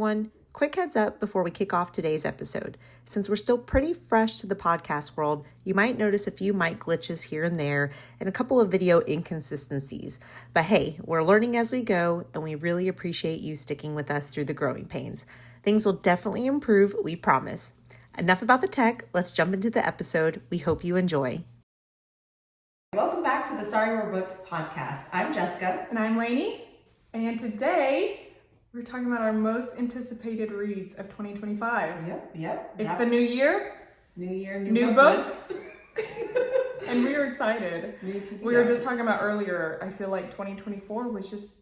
everyone. Quick heads up before we kick off today's episode. Since we're still pretty fresh to the podcast world, you might notice a few mic glitches here and there and a couple of video inconsistencies. But hey, we're learning as we go, and we really appreciate you sticking with us through the growing pains. Things will definitely improve, we promise. Enough about the tech, let's jump into the episode. We hope you enjoy. Welcome back to the Sorry We're Booked podcast. I'm Jessica. And I'm Lainey. And today, we're talking about our most anticipated reads of 2025. Yep. It's the new year. New year, new books. And we are excited. New TBRs. We were just talking about earlier, I feel like 2024 was just,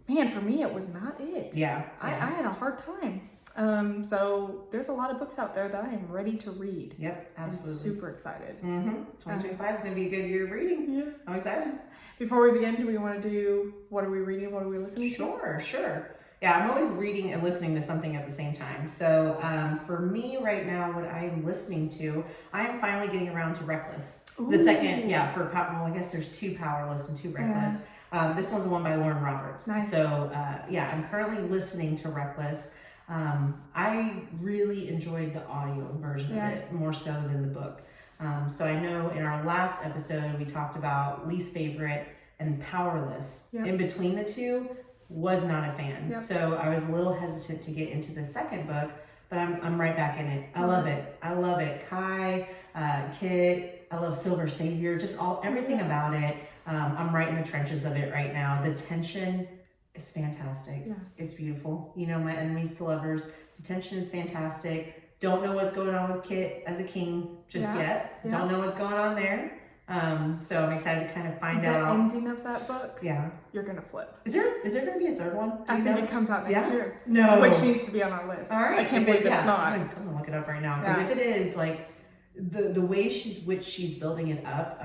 man, for me, it was not it. Yeah. I had a hard time. So there's a lot of books out there that I am ready to read. Yep, absolutely. I'm super excited. 2025 is going to be a good year of reading. Yeah. I'm excited. Before we begin, do we want to do, what are we reading, what are we listening to? Sure. Yeah, I'm always reading and listening to something at the same time. So for me right now, what I'm listening to, I am finally getting around to Reckless. Ooh. The second, I guess there's two Powerless and two Reckless. Yeah. This one's the one by Lauren Roberts. Nice. So I'm currently listening to Reckless. I really enjoyed the audio version of it more so than the book. So I know in our last episode, we talked about least favorite and Powerless. Yep. In between the two, was not a fan. Yep. So I was a little hesitant to get into the second book, but I'm right back in it. I love it. Kai, Kit, I love Silver Savior, just everything about it. I'm right in the trenches of it right now. The tension is fantastic. Yeah. It's beautiful. You know, my enemies to lovers. The tension is fantastic. Don't know what's going on with Kit as a king just yet. Yeah. Don't know what's going on there. So I'm excited to kind of find out. The ending of that book, you're gonna flip. Is there gonna be a third one? I think it comes out next year. No, which needs to be on our list. All right, I can't believe it's not. I'm gonna look it up right now because if it is, like the way she's building it up,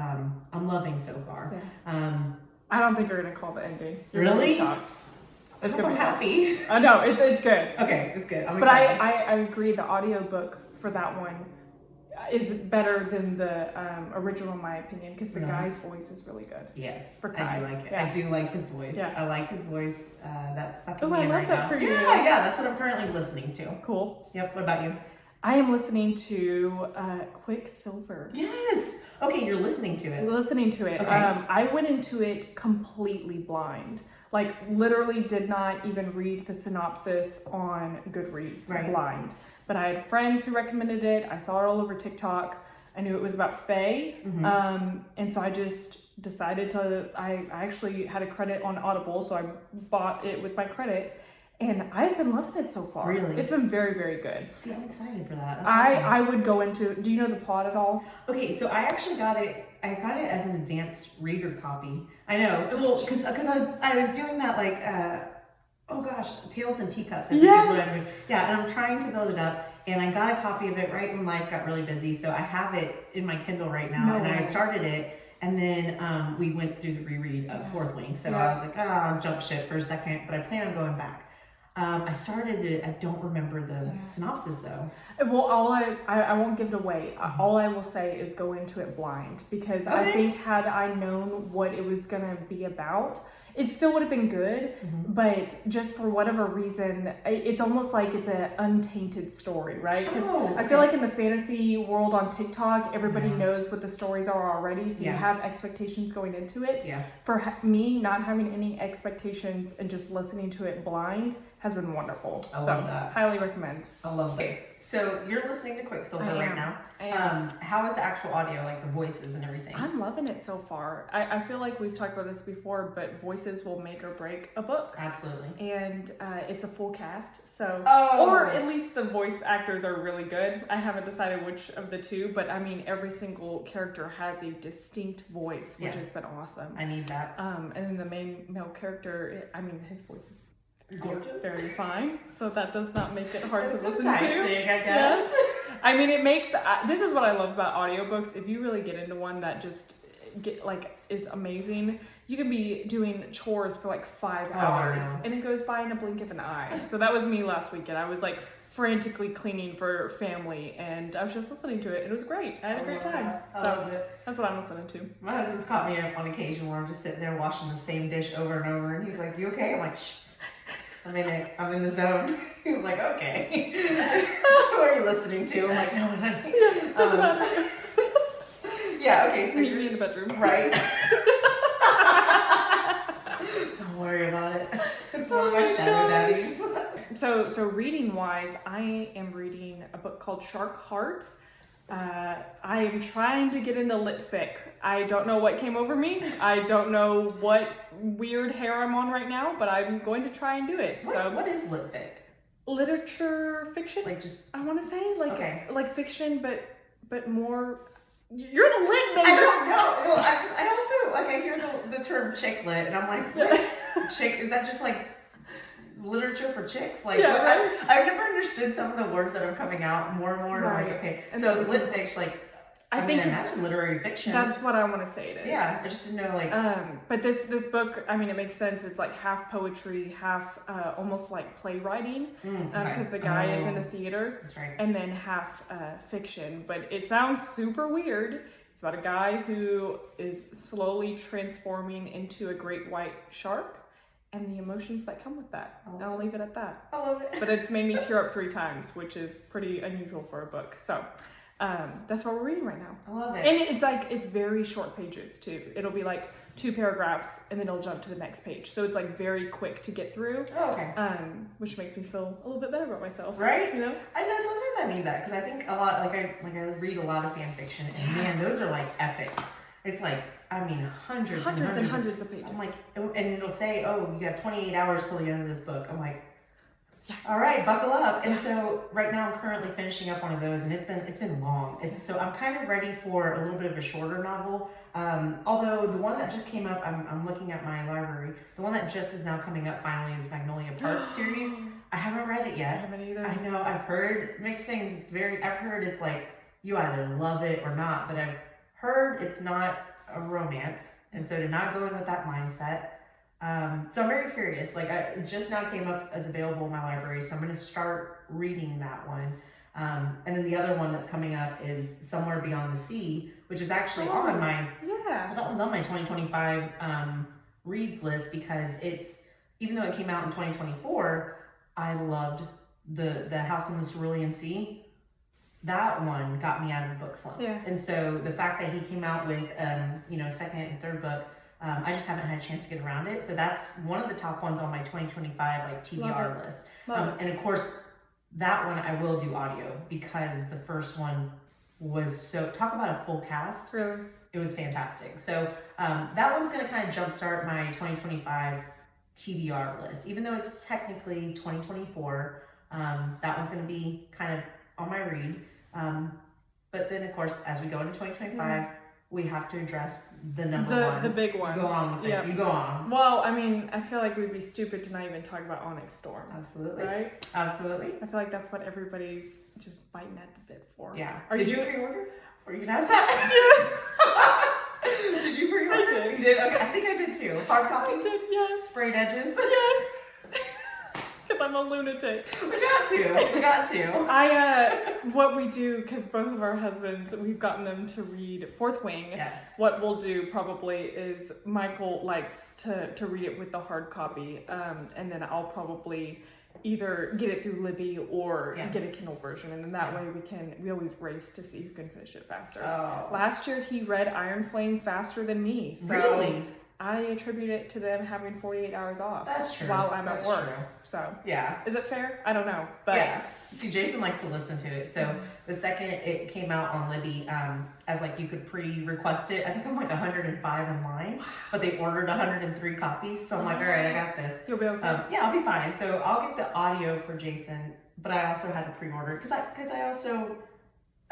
I'm loving so far. Yeah. I don't think you're gonna call the ending. You're really gonna be shocked. It's gonna be happy. I know it's good. Okay, it's good. But I agree. The audiobook for that one is better than the original in my opinion because the guy's voice is really good. Yes, for Kai. I do like it. I do like his voice. Yeah. I like his voice. That's sucking me in right now. I love that for you. Yeah, that's what I'm currently listening to. Cool. Yep. What about you? I am listening to Quicksilver. Yes. Okay, you're listening to it. Listening to it. Okay. I went into it completely blind. Like literally did not even read the synopsis on Goodreads. Blind. But I had friends who recommended it. I saw it all over TikTok. I knew it was about Faye. Mm-hmm. And so I just decided I actually had a credit on Audible, so I bought it with my credit. And I've been loving it so far. Really? It's been very, very good. See, I'm excited for that. That's awesome. I would go into, do you know the plot at all? Okay, so I actually got it as an advanced reader copy. I know, well, because I was doing that Tales and Teacups, I think is what I'm doing. Yeah, and I'm trying to build it up, and I got a copy of it right when life got really busy, so I have it in my Kindle right now, I started it, and then we went through the reread of Fourth Wing, so I was like, I'll jump ship for a second, but I plan on going back. I started it, I don't remember the synopsis though. Well, I won't give it away. All I will say is go into it blind because I think had I known what it was going to be about, it still would have been good, but just for whatever reason, it's almost like it's an untainted story, right? Because I feel like in the fantasy world on TikTok, everybody knows what the stories are already, so you have expectations going into it. Yeah. For me, not having any expectations and just listening to it blind has been wonderful. I love that. Highly recommend. I love that. Okay, so you're listening to Quicksilver right now. I am. How is the actual audio, like the voices and everything? I'm loving it so far. I feel like we've talked about this before, but voices will make or break a book. Absolutely. And it's a full cast, so or at least the voice actors are really good. I haven't decided which of the two, but I mean every single character has a distinct voice, which has been awesome. I need that. And then the main male character, I mean his voice is gorgeous, very fine, so that does not make it hard to listen to. I guess. Yes. I mean, it makes this is what I love about audiobooks. If you really get into one that just is amazing, you can be doing chores for like 5 hours and it goes by in a blink of an eye. So that was me last weekend. I was like frantically cleaning for family and I was just listening to it. It was great. I had a great time. So that's what I'm listening to. My husband's caught me up on occasion where I'm just sitting there washing the same dish over and over and he's like, "You okay?" I'm like, "Shh. I'm in the zone." He was like, okay. What are you listening to? I'm like, no, honey. Doesn't matter. Yeah, okay, so Meet me in the bedroom. Right. Don't worry about it. It's one of my shadow daddies. So reading wise, I am reading a book called Shark Heart. I am trying to get into lit fic. I don't know what came over me. I don't know what weird hair I'm on right now, but I'm going to try and do it. What is lit fic? Literature fiction? Like just I want to say like fiction, but more. You're the lit major. I don't know. Well, I also I hear the term chick lit, and I'm like, chick, is that just like literature for chicks? Like, yeah, right? I've never understood some of the words that are coming out more and more. Right. Like, okay, And so lit fiction, like, I think it's literary fiction. That's what I want to say it is. Yeah, I just didn't know, like. But this book, I mean, it makes sense. It's like half poetry, half almost like playwriting, because the guy is in a theater. That's right. And then half fiction. But it sounds super weird. It's about a guy who is slowly transforming into a great white shark, and the emotions that come with that. And I'll leave it at that. I love it. But it's made me tear up 3 times, which is pretty unusual for a book. So. That's what we're reading right now. I love it. And it's very short pages too. It'll be like 2 paragraphs and then it'll jump to the next page. So it's like very quick to get through. Oh, okay. Which makes me feel a little bit better about myself. Right? You know? I know sometimes I need that because I think a lot, I read a lot of fan fiction, and man, those are like epics. It's like, I mean, hundreds and hundreds of pages. I'm like, and it'll say, oh, you have 28 hours till the end of this book. I'm like, yeah. All right, buckle up. And so right now I'm currently finishing up one of those, and it's been long. So I'm kind of ready for a little bit of a shorter novel. Although the one that just came up, I'm looking at my library. The one that just is now coming up finally is Magnolia Park series. I haven't read it yet. I haven't either. I know, I've heard mixed things. I've heard it's like you either love it or not, but I've heard it's not a romance, and so to not go in with that mindset. So I'm very curious. Like, it just now came up as available in my library, so I'm going to start reading that one. And then the other one that's coming up is Somewhere Beyond the Sea, which is actually on my that one's on my 2025 reads list, because even though it came out in 2024, I loved the House on the Cerulean Sea. That one got me out of the book slump. Yeah. And so the fact that he came out with second and third book, I just haven't had a chance to get around it. So that's one of the top ones on my 2025 like TBR list. And of course, that one I will do audio, because the first one was talk about a full cast. Really? It was fantastic. So that one's going to kind of jumpstart my 2025 TBR list. Even though it's technically 2024, that one's going to be kind of on my read. But then, of course, as we go into 2025, we have to address the number one. The big ones. You go on with it. You go on. Well, I mean, I feel like we'd be stupid to not even talk about Onyx Storm. Absolutely. Right? Absolutely. I feel like that's what everybody's just biting at the bit for. Yeah. Did you pre-order? Were you gonna ask that? Yes. Did you pre-order? I did. You did? Okay, I think I did too. Hard copy? I did, yes. Sprayed edges? Yes. Because I'm a lunatic. We got to. What we do, because both of our husbands, we've gotten them to read Fourth Wing. Yes. What we'll do probably is Michael likes to read it with the hard copy, and then I'll probably either get it through Libby or get a Kindle version, and then that way we always race to see who can finish it faster. Oh. Last year he read Iron Flame faster than me. So really? I attribute it to them having 48 hours off. That's true. While I'm at work. True. So yeah. Is it fair? I don't know. But yeah. See, Jason likes to listen to it. So the second it came out on Libby, as like you could pre-request it, I think I'm like 105 in line, but they ordered 103 copies. So I'm like, all right, I got this. You'll be okay. Yeah, I'll be fine. So I'll get the audio for Jason, but I also had to pre-order because I also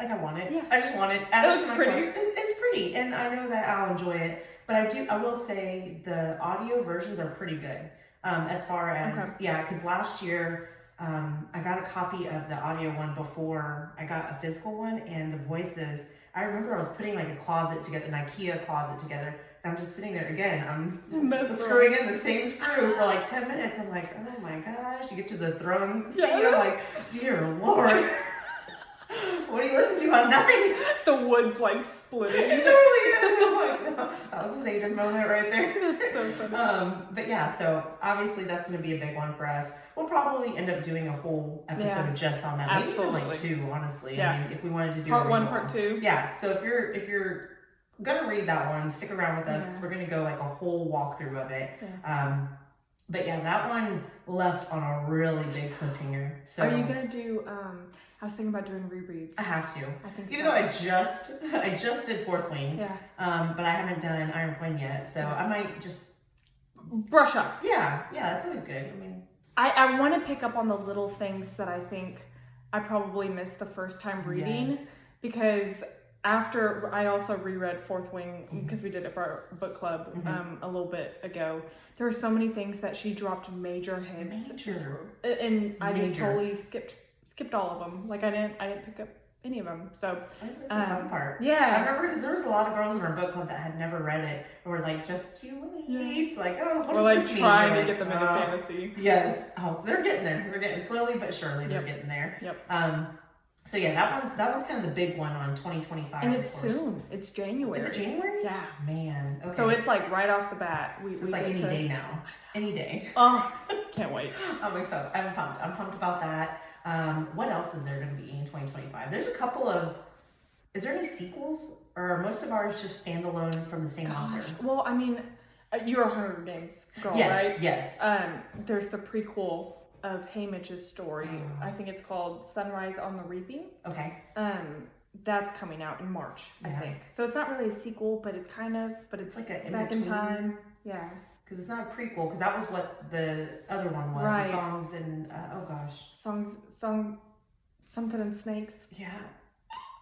I want it. Yeah. I just want it. It looks pretty. It's pretty, and I know that I'll enjoy it. But I will say the audio versions are pretty good. As far as because last year I got a copy of the audio one before I got a physical one, and the voices. I remember I was putting like a closet together, an IKEA closet together, and I'm just sitting there again. I'm screwing in the same screw for like 10 minutes. I'm like, oh my gosh! You get to the throne scene. I'm like, dear Lord. What do you listen to? Nothing. The wood's like splitting. It totally is. I'm like, no. That was a Satan moment right there. That's so funny. But yeah, so obviously that's going to be a big one for us. We'll probably end up doing a whole episode just on that. Maybe even like 2, honestly. Yeah. I mean, if we wanted to do part 1, part 2. Yeah. So if you're gonna read that one, stick around with us because we're gonna go like a whole walkthrough of it. Yeah. But yeah, that one left on a really big cliffhanger. So are you gonna do? I was thinking about doing rereads. I have to. I think even so. though I just did Fourth Wing. Yeah. But I haven't done Iron Flame yet, so I might just brush up. Yeah, that's always good. I mean, I want to pick up on the little things that I think I probably missed the first time reading because. After I also reread Fourth Wing because we did it for our book club a little bit ago. There were so many things that she dropped major hints, and I just totally skipped all of them. Like I didn't pick up any of them. So I think that's the fun part. Yeah, I remember because there was a lot of girls in our book club that had never read it and were like, "Just you wait." Like, oh, what does this mean? Trying to get them into fantasy. Yes. Oh, they're getting there. They're getting slowly but surely. They're getting there. Yep. So yeah, that one's kind of the big one on 2025. And it's soon. It's January. Is it January? Yeah. Man. Okay. So it's like right off the bat. So it's like any day now. Any day. Oh, can't wait. I'm excited. I'm pumped. I'm pumped about that. What else is there going to be in 2025? There's a couple of. Is there any sequels, or are most of ours just standalone from the same author? Well, I mean, you're a Hunger Games girl, right? Yes. There's the prequel of Haymitch's story. I think it's called Sunrise on the Reaping. Okay. That's coming out in March, I think. So it's not really a sequel, but it's kind of, but it's like back in time. Yeah. Because it's not a prequel, because that was what the other one was. Right. The songs and, something and snakes. Yeah.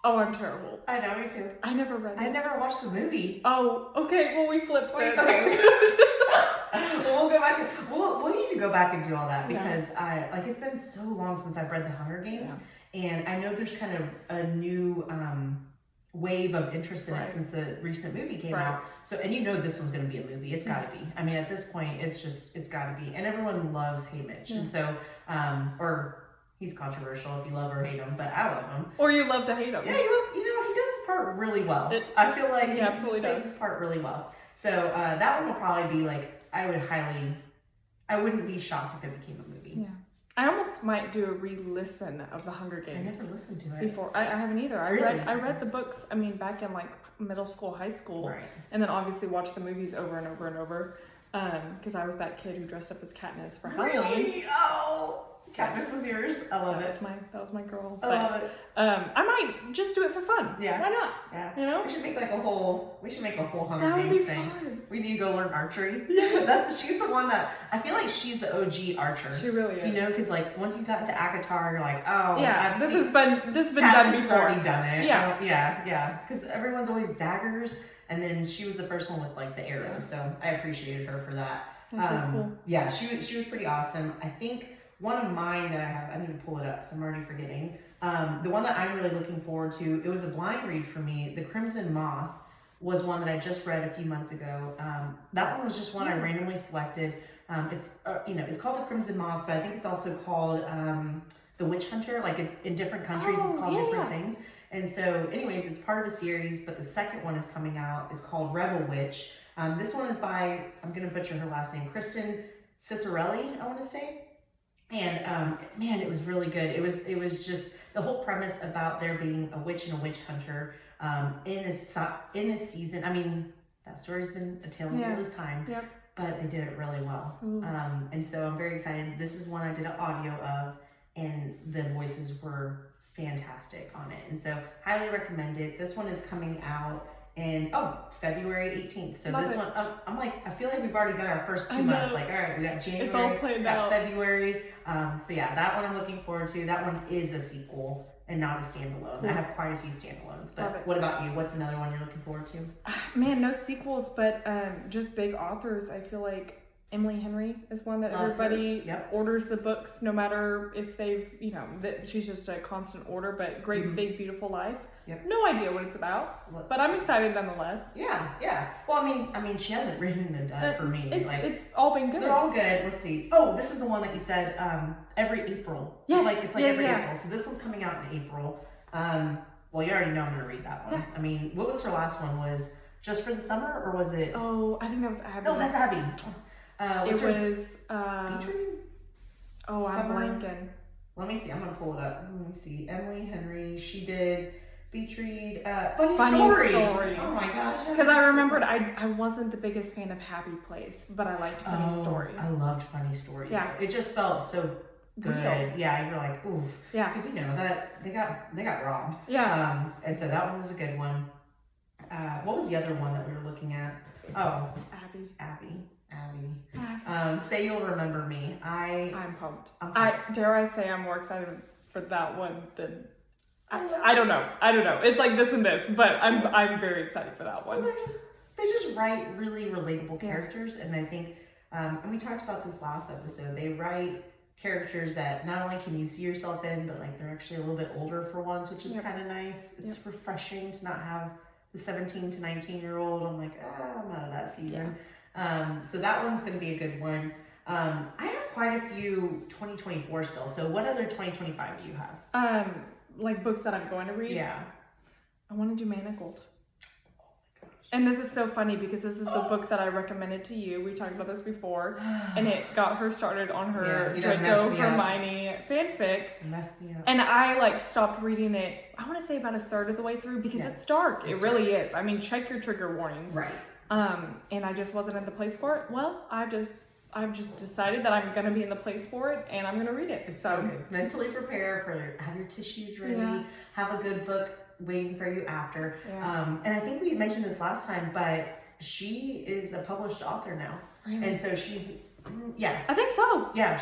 Oh, I'm terrible. I know, me too. I never read it. I never watched the movie. Oh, okay. Well, we flipped it. Okay. Well, we'll go back. We'll need to go back and do all that because it's been so long since I've read the Hunger Games, and I know there's kind of a new wave of interest in it since the recent movie came out. So, and this was going to be a movie. It's got to be. I mean, at this point, it's got to be. And everyone loves Haymitch, and so or he's controversial if you love or hate him, but I love him. Or you love to hate him. Yeah, he does his part really well. I feel like he absolutely plays his part really well. So that one will probably be like. I wouldn't be shocked if it became a movie. Yeah. I almost might do a re-listen of the Hunger Games. I never listened to it. Before. I haven't either. I read the books, back in like middle school, high school. Right. And then obviously watched the movies over and over and over. Because I was that kid who dressed up as Katniss for Halloween. Really? Oh! Katniss was yours. I love it. That was my girl. I love it. I might just do it for fun. Yeah. Why not? Yeah. We should make a whole Hunger Games thing. Fun. We need to go learn archery. Yes. She's the one that I feel like she's the OG archer. She really is. Because like once you got into ACOTAR, you're like, oh yeah, this has been done before. Has already done it. Yeah. Yeah. Because everyone's always daggers, and then she was the first one with like the arrows. So I appreciated her for that. That was cool. Yeah, she was pretty awesome. I think one of mine that I have, I need to pull it up, so I'm already forgetting. The one that I'm really looking forward to, it was a blind read for me. The Crimson Moth was one that I just read a few months ago. That one was just one I randomly selected. It's called The Crimson Moth, but I think it's also called The Witch Hunter. Like in different countries, it's called different things. And so, anyways, it's part of a series, but the second one is coming out. It's called Rebel Witch. This one is by, I'm going to butcher her last name, Kristen Cicerelli, I want to say. And man, it was really good. It was just the whole premise about there being a witch and a witch hunter in a season. I mean, that story's been a tale as old as time, but they did it really well. And so I'm very excited. This is one I did an audio of, and the voices were fantastic on it. And so highly recommend it. This one is coming out in February 18th. So this one, I'm like, I feel like we've already got our first 2 months. Like, all right, we got January, it's all planned out. February. So yeah, that one I'm looking forward to. That one is a sequel and not a standalone. Cool. I have quite a few standalones. But what about you? What's another one you're looking forward to? Man, no sequels, but just big authors. I feel like Emily Henry is one that everybody orders the books, no matter if they've, she's just a constant order, but great, big, beautiful life. No idea what it's about, but I'm excited nonetheless. Yeah. Well, I mean, she hasn't written and done for me. It's all been good. They're all good. Let's see. Oh, this is the one that you said every April. Yes. It's like every April. So this one's coming out in April. Well, you already know I'm going to read that one. Yeah. I mean, what was her last one? Was Just for the Summer, or was it? Oh, I think that was Abby. No, that's Abby. It was. Beach Read? Oh, I'm Summer? blanking. Let me see. I'm going to pull it up. Let me see. Emily Henry. She did Beach Read. Funny Story. Oh my gosh. Because I remembered I wasn't the biggest fan of Happy Place, but I liked Funny Story. I loved Funny Story. Yeah. It just felt so good. Real. Yeah, you're like, oof. Yeah. Because you know that they got robbed. Yeah. And so that one was a good one. What was the other one that we were looking at? Oh, Abby. Say You'll Remember Me. I'm pumped. Dare I say I'm more excited for that one than I don't know. It's like this and this, but I'm very excited for that one. Well, they just write really relatable characters, and I think and we talked about this last episode. They write characters that not only can you see yourself in, but like they're actually a little bit older for once, which is kind of nice. It's refreshing to not have the 17 to 19-year-old. I'm like, I'm out of that season. So that one's going to be a good one. I have quite a few 2024 still. So what other 2025 do you have? Like books that I'm going to read? Yeah. I want to do Manacled. And this is so funny because this is the book that I recommended to you. We talked about this before, and it got her started on her Draco Hermione fanfic. Messed me up. And I like stopped reading it, I want to say about a third of the way through because it's dark. It really is. I mean, check your trigger warnings. Right. And I just wasn't in the place for it. Well, I've just decided that I'm going to be in the place for it, and I'm going to read it. It's so good. Mentally prepare have your tissues ready, have a good book waiting for you after. And I think we mentioned this last time, but she is a published author now. Really? And so she's, yes. I think so. Yeah,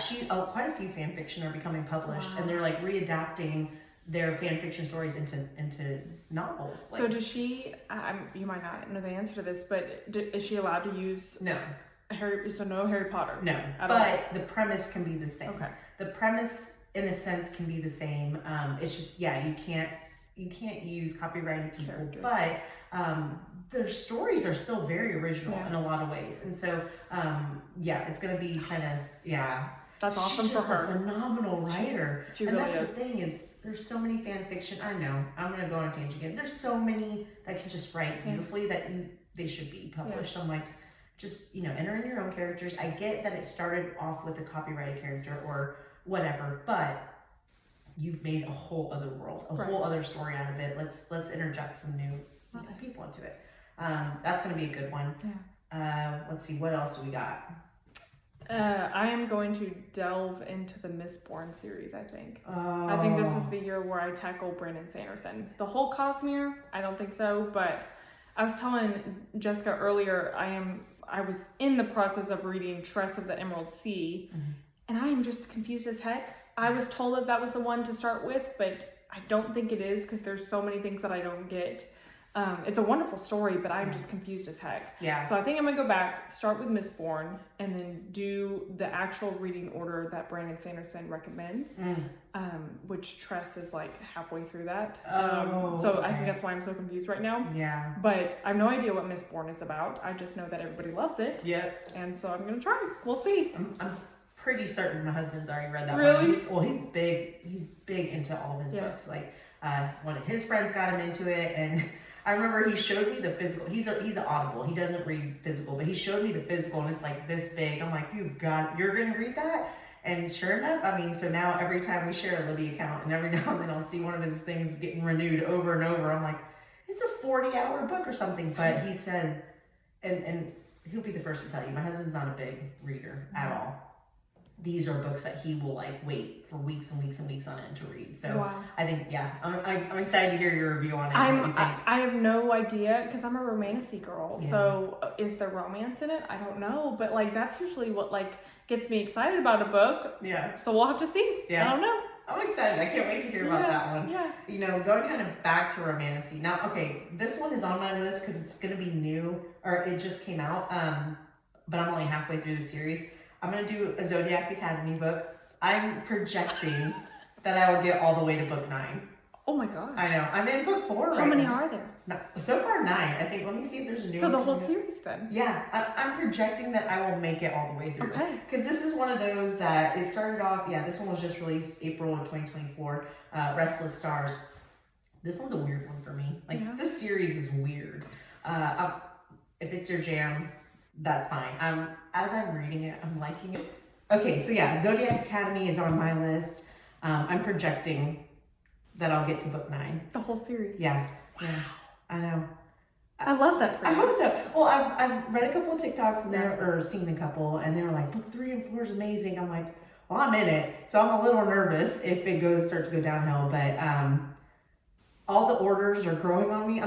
quite a few fan fiction are becoming published, and they're like readapting their fan fiction stories into novels. Like, so does she, you might not know the answer to this, but is she allowed to use... No. No Harry Potter? No, but the premise can be the same. Okay. The premise, in a sense, can be the same. It's just, you can't use copyrighted people, but their stories are still very original in a lot of ways. And so, it's going to be kind of, That's awesome for her. She's just a phenomenal writer. She and really that's is. the thing is, there's so many fan fiction. I know, I'm going to go on a tangent again. There's so many that can just write beautifully that they should be published. I'm like, just, enter in your own characters. I get that it started off with a copyrighted character or whatever, but you've made a whole other world, a whole other story out of it. Let's interject some new people into it. That's going to be a good one. Yeah. Let's see, what else do we got? I am going to delve into the Mistborn series, I think. I think this is the year where I tackle Brandon Sanderson. The whole Cosmere, I don't think so, but I was telling Jessica earlier, I was in the process of reading Tress of the Emerald Sea, and I am just confused as heck. I was told that was the one to start with, but I don't think it is because there's so many things that I don't get. It's a wonderful story, but I'm just confused as heck. Yeah. So I think I'm gonna go back, start with Mistborn, and then do the actual reading order that Brandon Sanderson recommends, which Tress is like halfway through that. So I think that's why I'm so confused right now. Yeah. But I have no idea what Mistborn is about. I just know that everybody loves it. Yep. And so I'm gonna try. We'll see. I'm pretty certain my husband's already read that one. Well, he's big into all of his books. Like one of his friends got him into it, and I remember he showed me the physical. He's an Audible. He doesn't read physical, but he showed me the physical, and it's like this big. I'm like, you're gonna read that? And sure enough, I mean, so now every time we share a Libby account, and every now and then I'll see one of his things getting renewed over and over. I'm like, it's a 40-hour book or something. But he said, and he'll be the first to tell you, my husband's not a big reader at all. These are books that he will wait for weeks and weeks and weeks on end to read. So I think, I'm excited to hear your review on it. I have no idea because I'm a romantasy girl. Yeah. So is there romance in it? I don't know. But that's usually what gets me excited about a book. Yeah. So we'll have to see. Yeah. I don't know. I'm excited. I can't wait to hear about that one. Yeah. Going kind of back to romantasy. Now, okay, this one is on my list because it's going to be new, or it just came out. But I'm only halfway through the series. I'm going to do a Zodiac Academy book. I'm projecting that I will get all the way to book 9. Oh my gosh. I know. I'm in book 4 right now. How many are there? No, so far 9. I think. Let me see if there's a new one. So the whole series then? Yeah. I'm projecting that I will make it all the way through. Okay. Because this is one of those that it started off, this one was just released April of 2024, Restless Stars. This one's a weird one for me. Like, Yeah. this series is weird. If it's your jam, that's fine. As I'm reading it, I'm liking it. Okay, so yeah, Zodiac Academy is on my list. I'm projecting that I'll get to book 9. The whole series. Yeah, yeah, I know. I love that for you. I hope so. Well, I've read a couple of TikToks and or seen a couple, and they were like, book 3 and 4 is amazing. I'm like, well, I'm in it, so I'm a little nervous if it starts to go downhill. But all the orders are growing on me.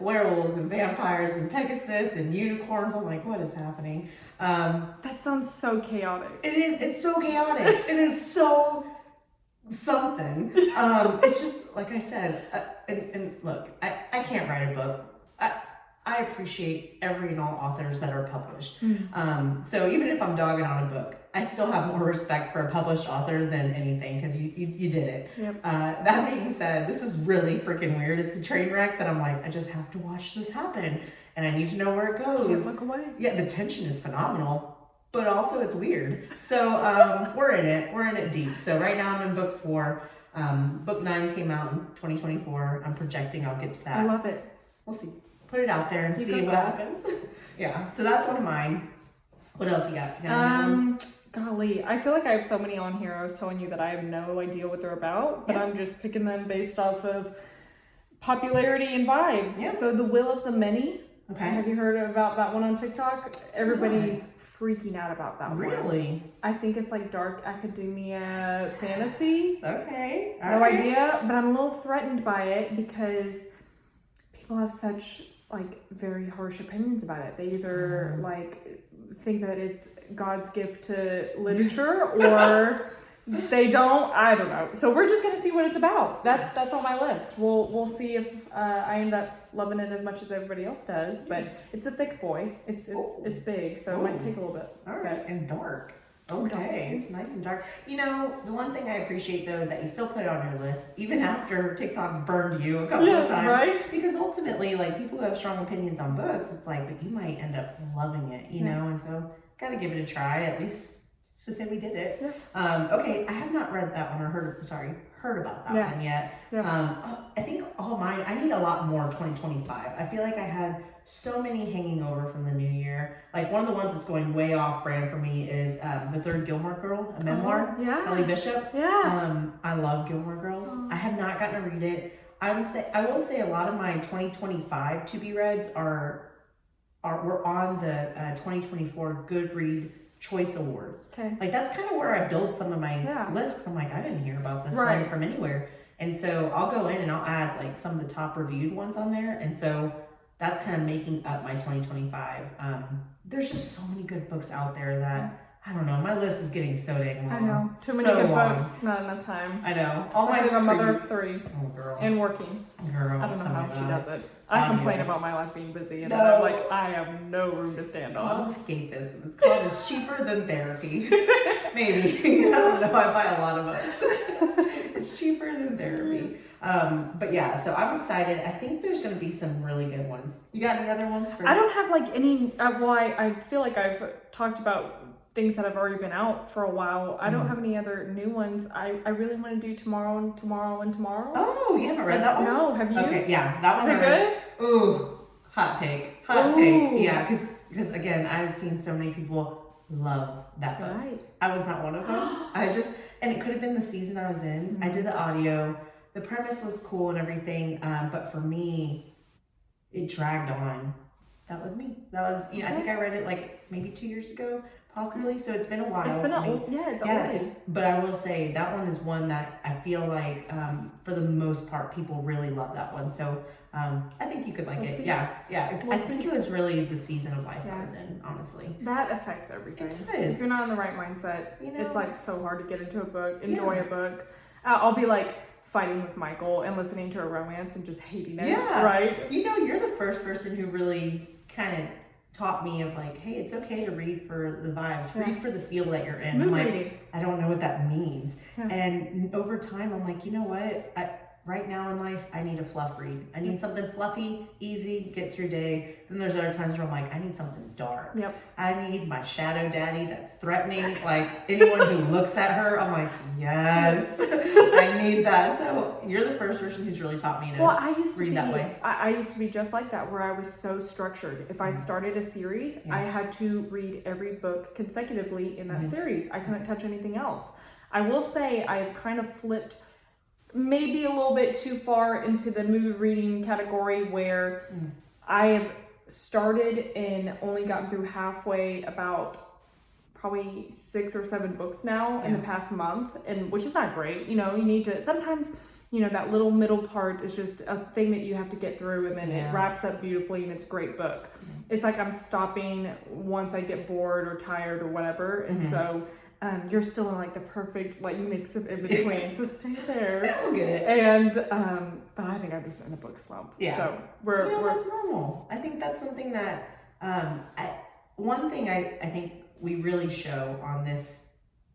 Werewolves and vampires and Pegasus and unicorns. I'm like, what is happening? That sounds so chaotic. It is. It's so chaotic. It is so something. It's just like I said. And look, I can't write a book. I appreciate every and all authors that are published. So even if I'm dogging on a book, I still have more respect for a published author than anything because you did it. Yep. That being said, this is really freaking weird. It's a train wreck that I'm like, I just have to watch this happen and I need to know where it goes. Can't look away. Yeah, the tension is phenomenal, but also it's weird. So we're in it. We're in it deep. So right now I'm in book 4. Book 9 came out in 2024. I'm projecting I'll get to that. I love it. We'll see. Put it out there and You see go what for it. happens. Yeah, so that's one of mine. What else you got? You got any ones? Golly, I feel like I have so many on here. I was telling you that I have no idea what they're about, but Yeah. I'm just picking them based off of popularity and vibes. Yeah. So The Will of the Many. Okay. Have you heard about that one on TikTok? Everybody's freaking out about that one. Really? I think it's like dark academia fantasy. Okay. All No right. idea, but I'm a little threatened by it because people have such like very harsh opinions about it. They either like think that it's God's gift to literature or they don't. I don't know. So we're just gonna see what it's about. That's on my list. We'll see if I end up loving it as much as everybody else does. But it's a thick boy. It's big, so it might take a little bit. All right. And dark. Okay. It's nice and dark. You know, the one thing I appreciate though is that you still put it on your list, even after TikTok's burned you a couple of times. Right? Because ultimately, like, people who have strong opinions on books, it's like, but you might end up loving it, you know? And so, gotta give it a try, at least to say we did it. Yeah. Okay, I have not read that one or heard about that one yet. Yeah. I think all mine, I need a lot more 2025. I feel like I had so many hanging over from the new year. Like, one of the ones that's going way off brand for me is The Third Gilmore Girl, a memoir. Yeah. Kelly Bishop. Yeah. I love Gilmore Girls. I have not gotten to read it. I will say a lot of my 2025 to be reads were on the 2024 Goodread Choice Awards. Okay. Like, that's kind of where I build some of my Yeah. lists. I'm like, I didn't hear about this Right. one from anywhere. And so I'll go in and I'll add like some of the top reviewed ones on there. And so that's kind of making up my 2025. There's just so many good books out there that, I don't know, my list is getting so dang long. I know. Too many So good long. books, not enough time. I know. All my Especially a mother previous- of 3 Oh, girl. and working. Girl, I don't know tell how me she about does it. I Audio. complain about my life being busy, and No. I'm like, I have no room to stand It's on. called escapism. It's called It's Cheaper Than Therapy. Maybe. I don't know. I buy a lot of books. It's cheaper than therapy. But yeah, so I'm excited. I think there's going to be some really good ones. You got any other ones for I don't have like any. Well, I feel like I've talked about things that have already been out for a while. I don't have any other new ones. I really want to do Tomorrow and Tomorrow and Tomorrow. Oh, you haven't read that one? No, have you? Okay, yeah. That Is one. it good? Ooh, hot take. Hot Ooh. take. Yeah, because again, I've seen so many people love that book. Right. I was not one of them. And it could have been the season I was in. I did the audio. The premise was cool and everything, but for me, it dragged on. That was me. That was, I think I read it like maybe 2 years ago, possibly. So it's been a while. It's been I mean, old. Yeah, it's yeah, old. but I will say that one is one that I feel like, for the most part, people really love that one. So I think you could like We'll it. see. Yeah. We'll I think it was really the season of life I Yeah. was in, honestly. That affects everything. It If does. you're not in the right mindset, You know? it's like so hard to get into a book, enjoy Yeah. a book. I'll be like fighting with Michael and listening to a romance and just hating it. Yeah. Right? You're the first person who really kind of taught me of like, hey, it's okay to read for the vibes, Yeah. read for the feel that you're in. Mood I'm like, reading. I don't know what that means. Yeah. And over time, I'm like, you know what? right now in life, I need a fluff read. I need something fluffy, easy, get through day. Then there's other times where I'm like, I need something dark. Yep. I need my shadow daddy that's threatening. Like anyone who looks at her, I'm like, yes, I need that. So you're the first person who's really taught me to read that way. I used to be just like that, where I was so structured. If I started a series, I had to read every book consecutively in that series. I couldn't touch anything else. I will say I've kind of flipped maybe a little bit too far into the mood reading category, where I have started and only gotten through halfway about probably 6 or 7 books now in the past month, and which is not great. You know, you need to sometimes, you know, that little middle part is just a thing that you have to get through, and then it wraps up beautifully and it's a great book. It's like I'm stopping once I get bored or tired or whatever, and so you're still in like the perfect like mix of in between, so stay there. Yeah, we'll get it. And but I think I'm just in a book slump. Yeah. So we're that's normal. I think that's something that one thing I think we really show on this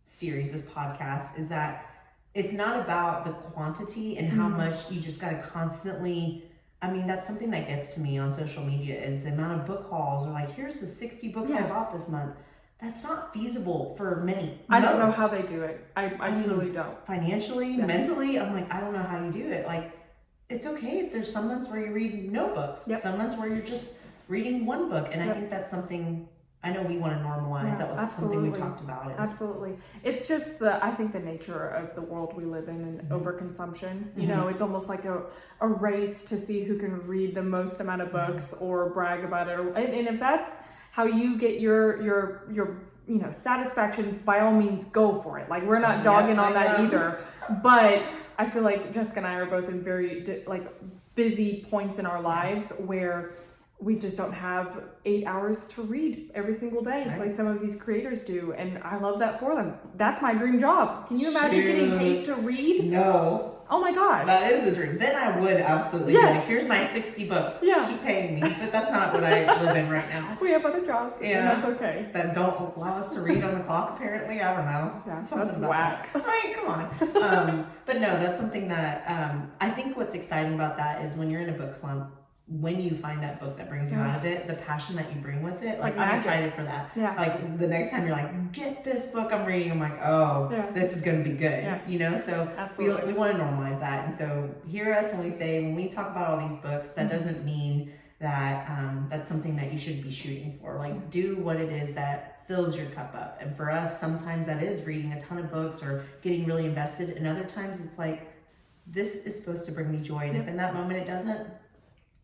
series, this podcast, is that it's not about the quantity and how much you just got to constantly. I mean, that's something that gets to me on social media, is the amount of book hauls, or like, here's the 60 books I bought this month. That's not feasible for many. I don't know how they do it. I truly don't. Financially, mentally, I'm like, I don't know how you do it. Like, it's okay if there's some months where you read no books, some months where you're just reading one book. And I think that's something I know we want to normalize. That was something we talked about. Absolutely. It's just I think the nature of the world we live in and overconsumption. You know, it's almost like a race to see who can read the most amount of books or brag about it. And if that's how you get your you know, satisfaction, by all means go for it. Like, we're not dogging on that either. But I feel like Jessica and I are both in very like busy points in our lives where we just don't have 8 hours to read every single day like some of these creators do, and I love that for them. That's my dream job. Can you imagine getting paid to read? No. Oh my gosh. That is a dream. Then I would absolutely be like, here's my 60 books. Keep paying me. But that's not what I live in right now. We have other jobs, and that's okay. That don't allow us to read on the clock, apparently. I don't know. Yeah, that's whack. Right, come on. But no, that's something that I think what's exciting about that is when you're in a book slump, when you find that book that brings you out of it, the passion that you bring with it, like I'm excited for that. Like the next time you're like, get this book I'm reading, I'm like, oh, this is going to be good. You know, so we want to normalize that. And so hear us when we talk about all these books, that doesn't mean that that's something that you should be shooting for. Like, do what it is that fills your cup up. And for us, sometimes that is reading a ton of books or getting really invested. And other times it's like, this is supposed to bring me joy. And if in that moment it doesn't,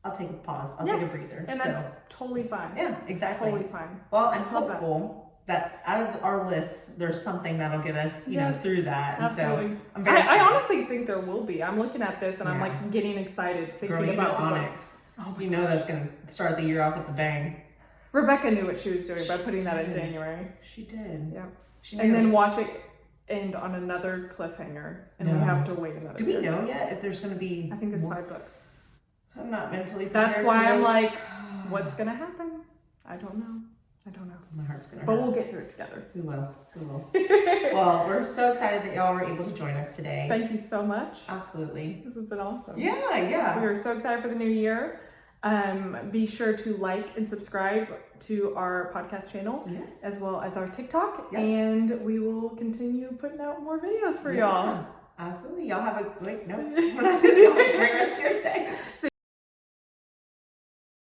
I'll take a pause. I'll take a breather. And that's totally fine. Yeah, exactly. Totally fine. Well, I'm hopeful that out of our lists, there's something that'll get us, you know, through that. And absolutely. So I'm very excited. I honestly think there will be. I'm looking at this and I'm like getting excited thinking about the Onyx. Oh my gosh. That's going to start the year off with a bang. Rebecca knew what she was doing by putting that in January. She did. Yeah. And then watch it end on another cliffhanger, and we have to wait another year. Do we know yet if there's going to be? I think there's 5 books. I'm not mentally prepared. That's why I'm like, what's gonna happen? I don't know. My heart's gonna hurt. But we'll get through it together. We will. Well, we're so excited that y'all were able to join us today. Thank you so much. Absolutely. This has been awesome. Yeah. We are so excited for the new year. Be sure to like and subscribe to our podcast channel, as well as our TikTok, and we will continue putting out more videos for y'all. Absolutely. Y'all have a great rest of your day.